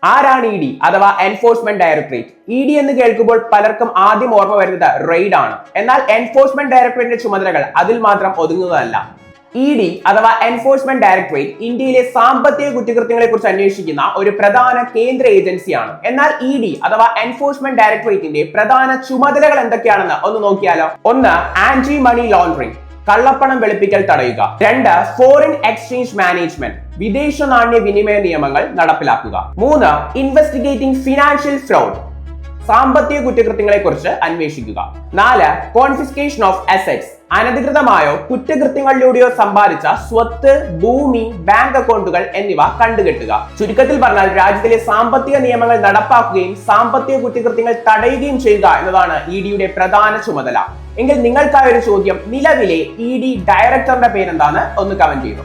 ആരാണ് E D അഥവാ enforcement directorate? E D എന്ന് കേൾക്കുമ്പോൾ പലർക്കും ആദ്യം ഓർമ്മ വരുന്നത് റെയ്ഡ് ആണ്. എന്നാൽ എൻഫോഴ്സ്മെന്റ് ഡയറക്ടറേറ്റിന്റെ ചുമതലകൾ അതിൽ മാത്രം ഒതുങ്ങുന്നതല്ല. ഇ ഡി അഥവാ എൻഫോഴ്സ്മെന്റ് ഡയറക്ടറേറ്റ് ഇന്ത്യയിലെ സാമ്പത്തിക കുറ്റകൃത്യങ്ങളെ കുറിച്ച് അന്വേഷിക്കുന്ന ഒരു പ്രധാന കേന്ദ്ര ഏജൻസിയാണ്. എന്നാൽ ഇ ഡി അഥവാ എൻഫോഴ്സ്മെന്റ് ഡയറക്ടറേറ്റിന്റെ പ്രധാന ചുമതലകൾ എന്തൊക്കെയാണെന്ന് ഒന്ന് നോക്കിയാലോ. 1. ആന്റി മണി ലോണ്ടറിംഗ്, കള്ളപ്പണം വെളുപ്പിക്കൽ തടയുക. 2. ഫോറിൻ എക്സ്ചേഞ്ച് മാനേജ്മെന്റ്, വിദേശ നാണ്യ വിനിമയ നിയമങ്ങൾ നടപ്പിലാക്കുക. 3. ഇൻവെസ്റ്റിഗേറ്റിംഗ് ഫിനാൻഷ്യൽ ഫ്രോഡ്, സാമ്പത്തിക കുറ്റകൃത്യങ്ങളെ കുറിച്ച് അന്വേഷിക്കുക. 4. കോൺഫിസ്കേഷൻ ഓഫ് അസറ്റ്സ്, അനധികൃതമായോ കുറ്റകൃത്യങ്ങളിലൂടെയോ സമ്പാദിച്ച സ്വത്ത്, ഭൂമി, ബാങ്ക് അക്കൗണ്ടുകൾ എന്നിവ കണ്ടുകെട്ടുക. ചുരുക്കത്തിൽ പറഞ്ഞാൽ രാജ്യത്തിലെ സാമ്പത്തിക നിയമങ്ങൾ നടപ്പാക്കുകയും സാമ്പത്തിക കുറ്റകൃത്യങ്ങൾ തടയുകയും ചെയ്യുക എന്നതാണ് ഇ ഡിയുടെ പ്രധാന ചുമതല. എങ്കിൽ നിങ്ങൾക്കായ ഒരു ചോദ്യം, നിലവിലെ ഇ ഡി ഡയറക്ടറുടെ പേരെന്താന്ന് ഒന്ന് കമന്റ് ചെയ്തു.